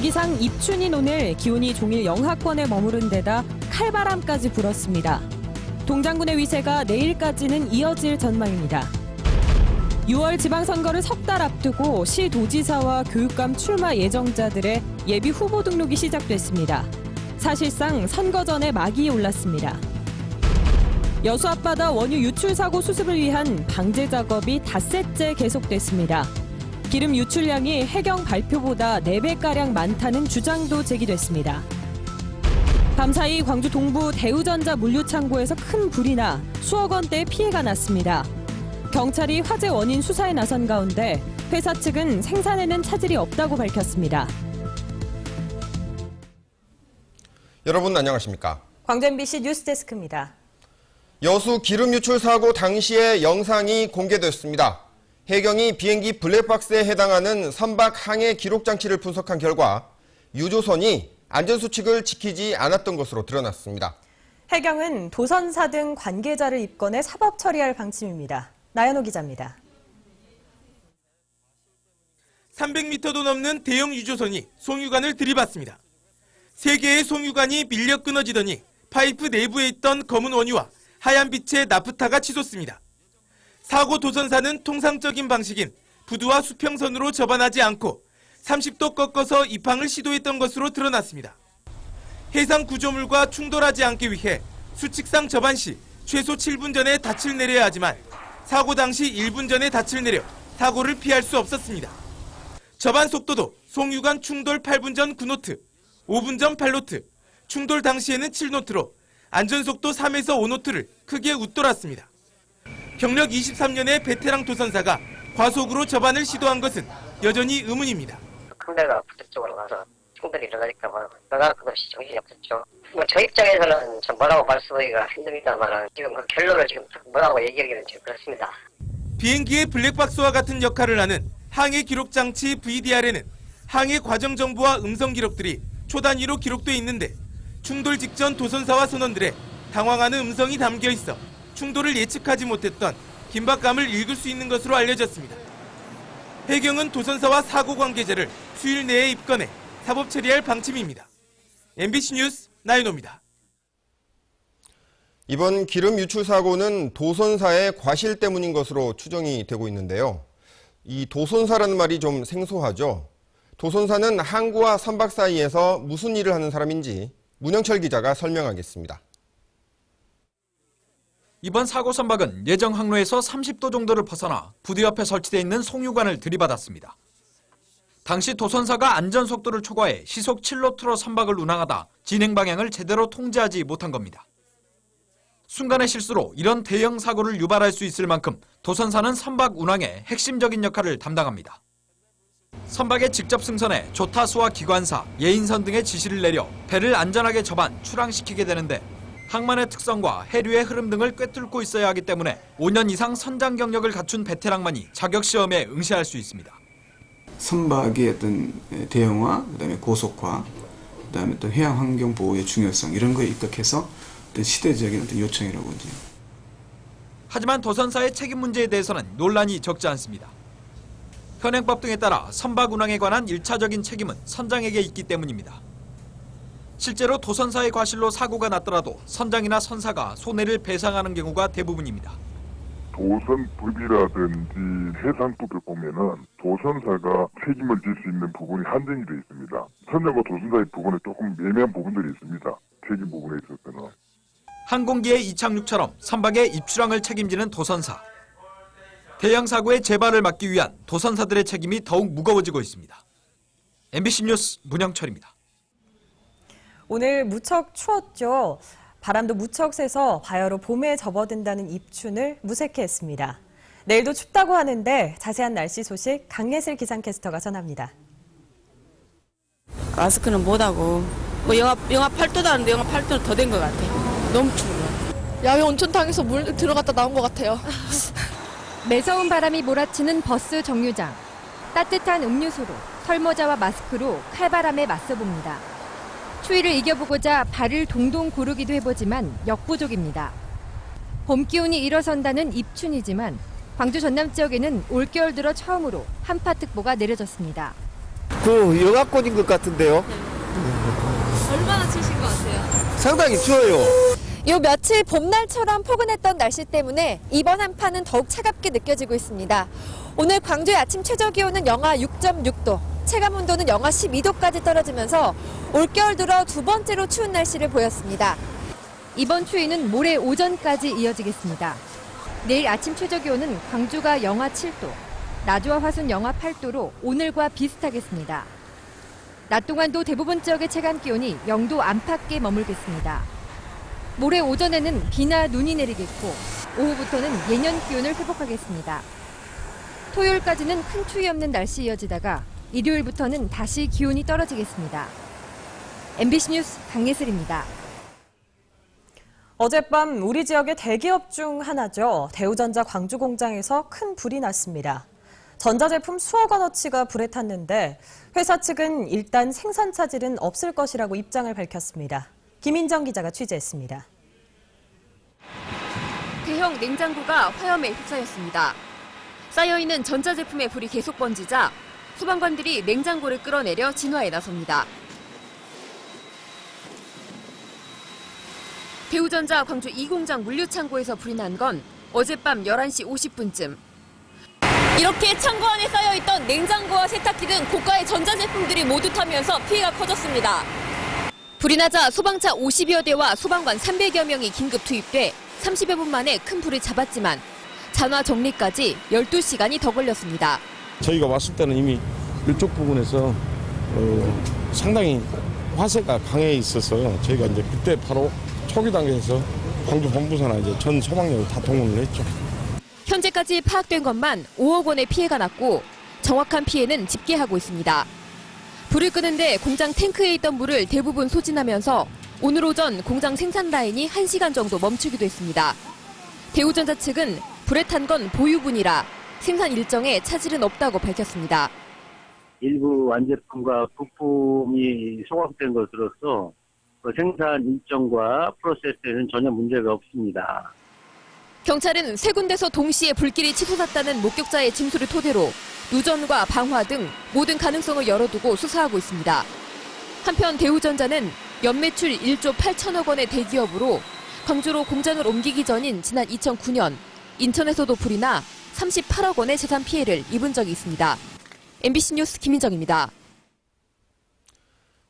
극이상 입춘인 오늘 기온이 종일 영하권에 머무른 데다 칼바람까지 불었습니다. 동장군의 위세가 내일까지는 이어질 전망입니다. 6월 지방선거를 석 달 앞두고 시도지사와 교육감 출마 예정자들의 예비 후보 등록이 시작됐습니다. 사실상 선거 전에 막이 올랐습니다. 여수 앞바다 원유 유출 사고 수습을 위한 방제 작업이 닷새째 계속됐습니다. 기름 유출량이 해경 발표보다 4배가량 많다는 주장도 제기됐습니다. 밤사이 광주 동부 대우전자 물류창고에서 큰 불이 나 수억 원대의 피해가 났습니다. 경찰이 화재 원인 수사에 나선 가운데 회사 측은 생산에는 차질이 없다고 밝혔습니다. 여러분 안녕하십니까? 광주 MBC 뉴스데스크입니다. 여수 기름 유출 사고 당시의 영상이 공개됐습니다. 해경이 비행기 블랙박스에 해당하는 선박 항해 기록 장치를 분석한 결과 유조선이 안전수칙을 지키지 않았던 것으로 드러났습니다. 해경은 도선사 등 관계자를 입건해 사법 처리할 방침입니다. 나연호 기자입니다. 300m도 넘는 대형 유조선이 송유관을 들이받습니다. 3개의 송유관이 밀려 끊어지더니 파이프 내부에 있던 검은 원유와 하얀 빛의 나프타가 치솟습니다. 사고 도선사는 통상적인 방식인 부두와 수평선으로 접안하지 않고 30도 꺾어서 입항을 시도했던 것으로 드러났습니다. 해상 구조물과 충돌하지 않기 위해 수칙상 접안 시 최소 7분 전에 닻을 내려야 하지만 사고 당시 1분 전에 닻을 내려 사고를 피할 수 없었습니다. 접안 속도도 송유관 충돌 8분 전 9노트, 5분 전 8노트, 충돌 당시에는 7노트로 안전속도 3에서 5노트를 크게 웃돌았습니다. 경력 23년의 베테랑 도선사가 과속으로 접안을 시도한 것은 여전히 의문입니다. 컴배가 부득쪽으로 가서 충돌이 일어나니까 그것이 정신이 없었죠. 저 입장에서는 좀 뭐라고 말씀하기가 힘듭니다만 지금 그 결론을 지금 뭐라고 얘기하기는 좀 그렇습니다. 비행기의 블랙박스와 같은 역할을 하는 항해 기록 장치 VDR에는 항해 과정 정보와 음성 기록들이 초 단위로 기록돼 있는데 충돌 직전 도선사와 선원들의 당황하는 음성이 담겨 있어 충돌을 예측하지 못했던 긴박감을 읽을 수 있는 것으로 알려졌습니다. 해경은 도선사와 사고 관계자를 수일 내에 입건해 사법 처리할 방침입니다. MBC 뉴스 나윤호입니다. 이번 기름 유출 사고는 도선사의 과실 때문인 것으로 추정이 되고 있는데요. 이 도선사라는 말이 좀 생소하죠. 도선사는 항구와 선박 사이에서 무슨 일을 하는 사람인지 문영철 기자가 설명하겠습니다. 이번 사고 선박은 예정 항로에서 30도 정도를 벗어나 부두 옆에 설치되어 있는 송유관을 들이받았습니다. 당시 도선사가 안전속도를 초과해 시속 7노트로 선박을 운항하다 진행 방향을 제대로 통제하지 못한 겁니다. 순간의 실수로 이런 대형 사고를 유발할 수 있을 만큼 도선사는 선박 운항에 핵심적인 역할을 담당합니다. 선박의 직접 승선에 조타수와 기관사, 예인선 등의 지시를 내려 배를 안전하게 접안, 출항시키게 되는데 항만의 특성과 해류의 흐름 등을 꿰뚫고 있어야 하기 때문에 5년 이상 선장 경력을 갖춘 베테랑만이 자격 시험에 응시할 수 있습니다. 선박의 어떤 대형화, 그다음에 고속화, 그다음에 또 해양 환경 보호의 중요성 이런 거에 입각해서 어떤 시대적인 어떤 요청이라고 이제. 하지만 도선사의 책임 문제에 대해서는 논란이 적지 않습니다. 현행법 등에 따라 선박 운항에 관한 1차적인 책임은 선장에게 있기 때문입니다. 실제로 도선사의 과실로 사고가 났더라도 선장이나 선사가 손해를 배상하는 경우가 대부분입니다. 도선법이라든지 해상법을 보면은 도선사가 책임을 질 수 있는 부분이 한정이 되어 있습니다. 선장과 도선사의 부분에 조금 애매한 부분들이 있습니다. 책임 부분에 있어서는. 항공기의 이착륙처럼 선박의 입출항을 책임지는 도선사. 대형 사고의 재발을 막기 위한 도선사들의 책임이 더욱 무거워지고 있습니다. MBC 뉴스 문영철입니다. 오늘 무척 추웠죠. 바람도 무척 세서 바야흐로 봄에 접어든다는 입춘을 무색해 했습니다. 내일도 춥다고 하는데 자세한 날씨 소식 강예슬 기상캐스터가 전합니다. 마스크는 못하고 뭐 영하 8도도 하는데 영하 8도는 더 된 것 같아. 너무 추워. 야외 온천탕에서 물 들어갔다 나온 것 같아요. 매서운 바람이 몰아치는 버스 정류장. 따뜻한 음료수로, 털모자와 마스크로 칼바람에 맞서봅니다. 추위를 이겨보고자 발을 동동 구르기도 해보지만 역부족입니다. 봄 기운이 일어선다는 입춘이지만 광주 전남 지역에는 올겨울 들어 처음으로 한파특보가 내려졌습니다. 그 영하권인 것 같은데요. 얼마나 치신 것 같아요? 상당히 추워요. 요 며칠 봄날처럼 포근했던 날씨 때문에 이번 한파는 더욱 차갑게 느껴지고 있습니다. 오늘 광주의 아침 최저기온은 영하 6.6도, 체감온도는 영하 12도까지 떨어지면서 올겨울 들어 두 번째로 추운 날씨를 보였습니다. 이번 추위는 모레 오전까지 이어지겠습니다. 내일 아침 최저기온은 광주가 영하 7도, 나주와 화순 영하 8도로 오늘과 비슷하겠습니다. 낮 동안도 대부분 지역의 체감기온이 0도 안팎에 머물겠습니다. 모레 오전에는 비나 눈이 내리겠고 오후부터는 예년 기온을 회복하겠습니다. 토요일까지는 큰 추위 없는 날씨 이어지다가 일요일부터는 다시 기온이 떨어지겠습니다. MBC 뉴스 강예슬입니다. 어젯밤 우리 지역의 대기업 중 하나죠. 대우전자 광주 공장에서 큰 불이 났습니다. 전자제품 수억 원어치가 불에 탔는데 회사 측은 일단 생산 차질은 없을 것이라고 입장을 밝혔습니다. 김인정 기자가 취재했습니다. 대형 냉장고가 화염에 휩싸였습니다. 쌓여있는 전자제품의 불이 계속 번지자 소방관들이 냉장고를 끌어내려 진화에 나섭니다. 대우전자 광주 2공장 물류창고에서 불이 난 건 어젯밤 11시 50분쯤. 이렇게 창고 안에 쌓여있던 냉장고와 세탁기 등 고가의 전자제품들이 모두 타면서 피해가 커졌습니다. 불이 나자 소방차 50여 대와 소방관 300여 명이 긴급 투입돼 30여 분 만에 큰 불을 잡았지만 잔화 정리까지 12시간이 더 걸렸습니다. 저희가 왔을 때는 이미 이쪽 부분에서 상당히 화재가 강해 있어서 저희가 이제 그때 바로 초기 단계에서 광주 본부서나 이제 전 소방력을 다 동원을 했죠. 현재까지 파악된 것만 5억 원의 피해가 났고 정확한 피해는 집계하고 있습니다. 불을 끄는데 공장 탱크에 있던 물을 대부분 소진하면서 오늘 오전 공장 생산 라인이 1시간 정도 멈추기도 했습니다. 대우전자 측은 불에 탄 건 보유분이라 생산 일정에 차질은 없다고 밝혔습니다. 일부 완제품과 부품이 소각된 것으로서 생산 일정과 프로세스에는 전혀 문제가 없습니다. 경찰은 세 군데서 동시에 불길이 치솟았다는 목격자의 진술을 토대로 누전과 방화 등 모든 가능성을 열어두고 수사하고 있습니다. 한편 대우전자는 연매출 1조 8천억 원의 대기업으로 광주로 공장을 옮기기 전인 지난 2009년 인천에서도 불이 나 38억 원의 재산 피해를 입은 적이 있습니다. MBC 뉴스 김인정입니다.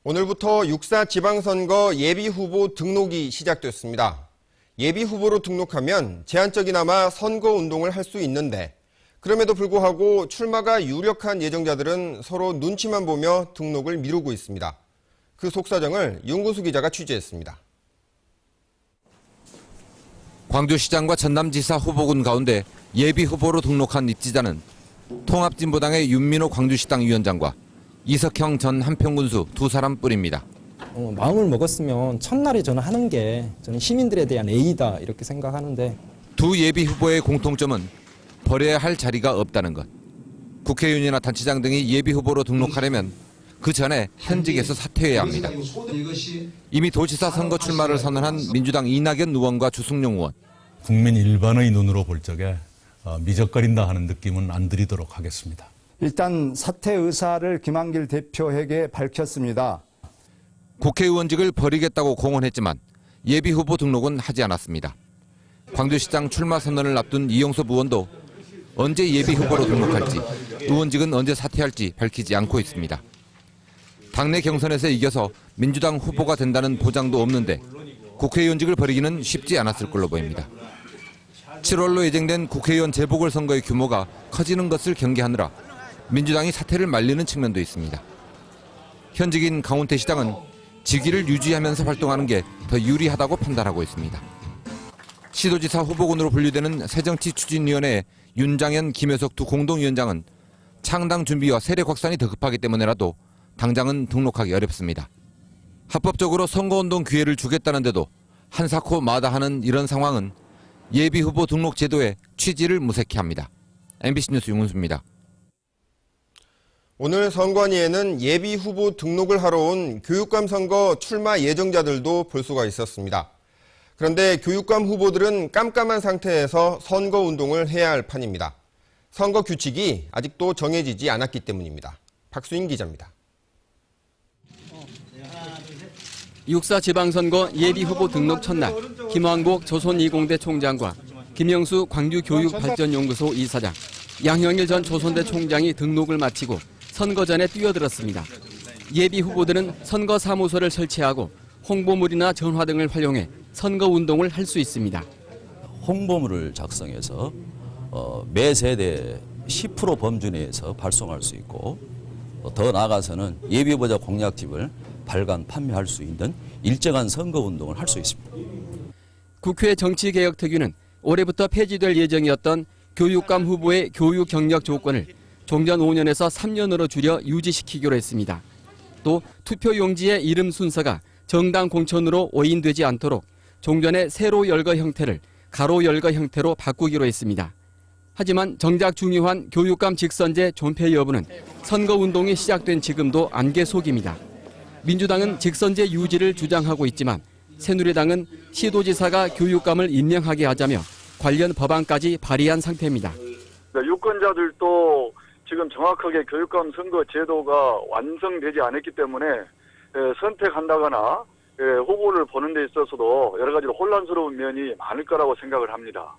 오늘부터 6.4 지방선거 예비후보 등록이 시작됐습니다. 예비후보로 등록하면 제한적이나마 선거운동을 할 수 있는데 그럼에도 불구하고 출마가 유력한 예정자들은 서로 눈치만 보며 등록을 미루고 있습니다. 그 속사정을 윤구수 기자가 취재했습니다. 광주시장과 전남지사 후보군 가운데 예비후보로 등록한 입지자는 통합진보당의 윤민호 광주시당 위원장과 이석형 전 한평군수 두 사람뿐입니다. 마음을 먹었으면 첫날에 저는 하는 게 저는 시민들에 대한 예의다 이렇게 생각하는데 두 예비후보의 공통점은 버려야 할 자리가 없다는 것. 국회의원이나 단체장 등이 예비후보로 등록하려면 그 전에 현직에서 사퇴해야 합니다. 이미 도지사 선거 출마를 선언한 민주당 이낙연 의원과 주승용 의원. 국민 일반의 눈으로 볼 적에 미적거린다 하는 느낌은 안 드리도록 하겠습니다. 일단 사퇴 의사를 김한길 대표에게 밝혔습니다. 국회의원직을 버리겠다고 공언했지만 예비후보 등록은 하지 않았습니다. 광주시장 출마 선언을 앞둔 이용섭 의원도 언제 예비후보로 등록할지, 의원직은 언제 사퇴할지 밝히지 않고 있습니다. 당내 경선에서 이겨서 민주당 후보가 된다는 보장도 없는데 국회의원직을 버리기는 쉽지 않았을 걸로 보입니다. 7월로 예정된 국회의원 재보궐선거의 규모가 커지는 것을 경계하느라 민주당이 사퇴를 말리는 측면도 있습니다. 현직인 강훈태 시장은 직위를 유지하면서 활동하는 게 더 유리하다고 판단하고 있습니다. 시도지사 후보군으로 분류되는 새정치추진위원회의 윤장현, 김효석 두 공동위원장은 창당 준비와 세력 확산이 더 급하기 때문에라도 당장은 등록하기 어렵습니다. 합법적으로 선거운동 기회를 주겠다는데도 한사코 마다하는 이런 상황은 예비후보 등록 제도의 취지를 무색해 합니다. MBC 뉴스 윤은수입니다. 오늘 선관위에는 예비후보 등록을 하러 온 교육감 선거 출마 예정자들도 볼 수가 있었습니다. 그런데 교육감 후보들은 깜깜한 상태에서 선거운동을 해야 할 판입니다. 선거 규칙이 아직도 정해지지 않았기 때문입니다. 박수인 기자입니다. 6.4 지방선거 예비후보 등록 첫날 김왕복 조선이공대 총장과 김영수 광주교육발전연구소 이사장, 양형일 전 조선대 총장이 등록을 마치고 선거전에 뛰어들었습니다. 예비후보들은 선거사무소를 설치하고 홍보물이나 전화 등을 활용해 선거운동을 할 수 있습니다. 홍보물을 작성해서 매 세대 10% 범주 내에서 발송할 수 있고 더 나아가서는 예비후보자 공약집을 발간, 판매할 수 있는 일정한 선거운동을 할 수 있습니다. 국회 정치개혁특위는 올해부터 폐지될 예정이었던 교육감 후보의 교육 경력 조건을 종전 5년에서 3년으로 줄여 유지시키기로 했습니다. 또 투표용지의 이름 순서가 정당 공천으로 오인되지 않도록 종전의 세로 열거 형태를 가로 열거 형태로 바꾸기로 했습니다. 하지만 정작 중요한 교육감 직선제 존폐 여부는 선거운동이 시작된 지금도 안개 속입니다. 민주당은 직선제 유지를 주장하고 있지만 새누리당은 시도지사가 교육감을 임명하게 하자며 관련 법안까지 발의한 상태입니다. 유권자들도 지금 정확하게 교육감 선거 제도가 완성되지 않았기 때문에 선택한다거나 후보를 보는 데 있어서도 여러 가지로 혼란스러운 면이 많을 거라고 생각을 합니다.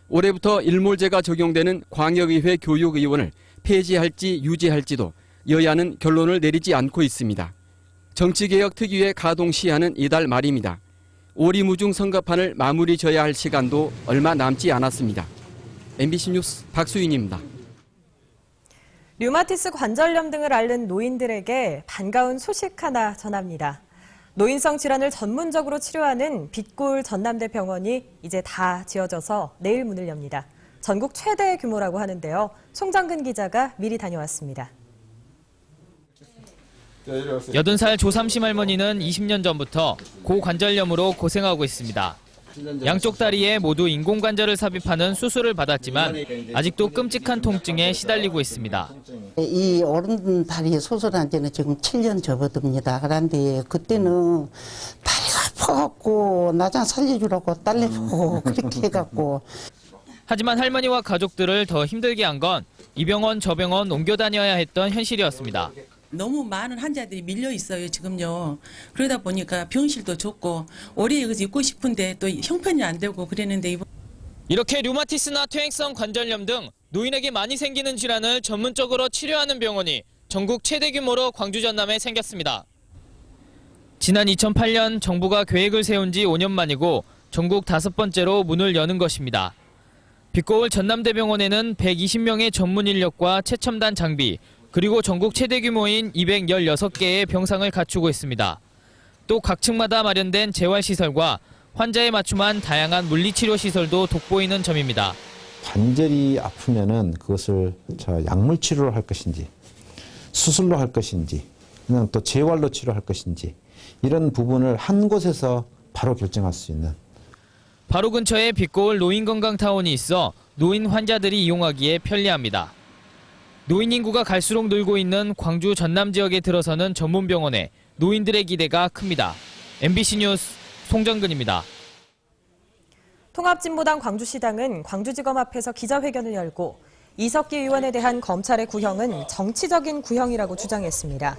올해부터 일몰제가 적용되는 광역의회 교육의원을 폐지할지 유지할지도 여야는 결론을 내리지 않고 있습니다. 정치개혁특위의 가동 시한은 이달 말입니다. 오리무중 선거판을 마무리 져야 할 시간도 얼마 남지 않았습니다. MBC 뉴스 박수인입니다. 류마티스 관절염 등을 앓는 노인들에게 반가운 소식 하나 전합니다. 노인성 질환을 전문적으로 치료하는 빛골 전남대 병원이 이제 다 지어져서 내일 문을 엽니다. 전국 최대 규모라고 하는데요. 송정근 기자가 미리 다녀왔습니다. 80살 조삼심 할머니는 20년 전부터 고관절염으로 고생하고 있습니다. 양쪽 다리에 모두 인공관절을 삽입하는 수술을 받았지만 아직도 끔찍한 통증에 시달리고 있습니다. 이 오른 다리 수술한 지는 지금 7년 접어듭니다. 그런데 그때는 다리가 아파갖고 나장 살려주라고 딸내보고 그렇게 해갖고. 하지만 할머니와 가족들을 더 힘들게 한 건 이 병원 저 병원 옮겨 다녀야 했던 현실이었습니다. 너무 많은 환자들이 밀려 있어요, 지금요. 그러다 보니까 병실도 좁고 오래 여기서 있고 싶은데 또 형편이 안 되고 그랬는데 이렇게 류마티스나 퇴행성 관절염 등 노인에게 많이 생기는 질환을 전문적으로 치료하는 병원이 전국 최대 규모로 광주 전남에 생겼습니다. 지난 2008년 정부가 계획을 세운 지 5년 만이고 전국 5번째로 문을 여는 것입니다. 빛고울 전남대병원에는 120명의 전문 인력과 최첨단 장비, 그리고 전국 최대 규모인 216개의 병상을 갖추고 있습니다. 또 각 층마다 마련된 재활시설과 환자에 맞춤한 다양한 물리치료 시설도 돋보이는 점입니다. 관절이 아프면은 그것을 약물 치료를 할 것인지, 수술로 할 것인지, 그냥 또 재활로 치료할 것인지 이런 부분을 한 곳에서 바로 결정할 수 있는. 바로 근처에 빛고울 노인건강타운이 있어 노인 환자들이 이용하기에 편리합니다. 노인 인구가 갈수록 늘고 있는 광주 전남 지역에 들어서는 전문병원에 노인들의 기대가 큽니다. MBC 뉴스 송정근입니다. 통합진보당 광주시당은 광주지검 앞에서 기자회견을 열고 이석기 의원에 대한 검찰의 구형은 정치적인 구형이라고 주장했습니다.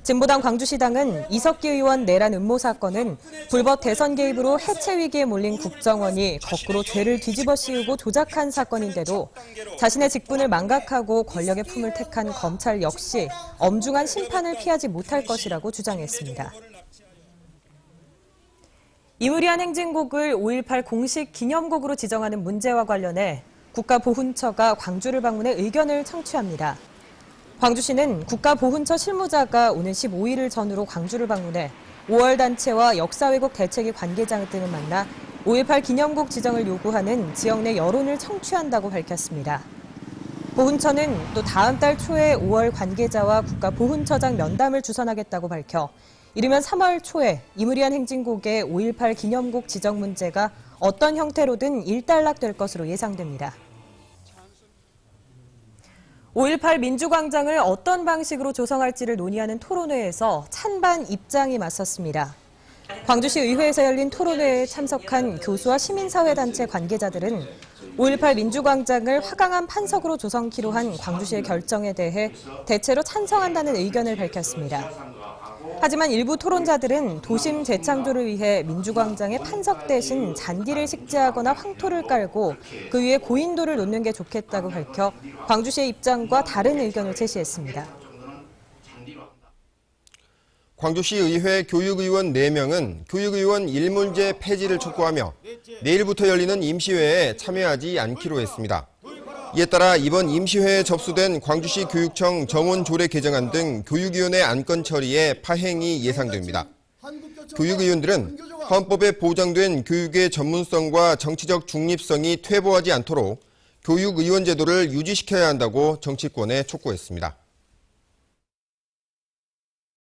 진보당 광주시당은 이석기 의원 내란 음모 사건은 불법 대선 개입으로 해체 위기에 몰린 국정원이 거꾸로 죄를 뒤집어 씌우고 조작한 사건인데도 자신의 직분을 망각하고 권력의 품을 택한 검찰 역시 엄중한 심판을 피하지 못할 것이라고 주장했습니다. 이무리한 행진곡을 5.18 공식 기념곡으로 지정하는 문제와 관련해 국가보훈처가 광주를 방문해 의견을 청취합니다. 광주시는 국가보훈처 실무자가 오는 15일을 전후로 광주를 방문해 5월 단체와 역사왜곡 대책위 관계자 등을 만나 5.18 기념곡 지정을 요구하는 지역 내 여론을 청취한다고 밝혔습니다. 보훈처는 또 다음 달 초에 5월 관계자와 국가보훈처장 면담을 주선하겠다고 밝혀 이르면 3월 초에 이무리한 행진곡의 5.18 기념곡 지정 문제가 어떤 형태로든 일단락될 것으로 예상됩니다. 5.18 민주광장을 어떤 방식으로 조성할지를 논의하는 토론회에서 찬반 입장이 맞섰습니다. 광주시 의회에서 열린 토론회에 참석한 교수와 시민사회단체 관계자들은 5.18 민주광장을 화강한 판석으로 조성키로 한 광주시의 결정에 대해 대체로 찬성한다는 의견을 밝혔습니다. 하지만 일부 토론자들은 도심 재창조를 위해 민주광장에 판석 대신 잔디를 식재하거나 황토를 깔고 그 위에 고인돌을 놓는 게 좋겠다고 밝혀 광주시의 입장과 다른 의견을 제시했습니다. 광주시 의회 교육의원 4명은 교육의원 일문제 폐지를 촉구하며 내일부터 열리는 임시회에 참여하지 않기로 했습니다. 이에 따라 이번 임시회에 접수된 광주시 교육청 정원 조례 개정안 등 교육위원회 안건 처리에 파행이 예상됩니다. 교육의원들은 헌법에 보장된 교육의 전문성과 정치적 중립성이 퇴보하지 않도록 교육의원 제도를 유지시켜야 한다고 정치권에 촉구했습니다.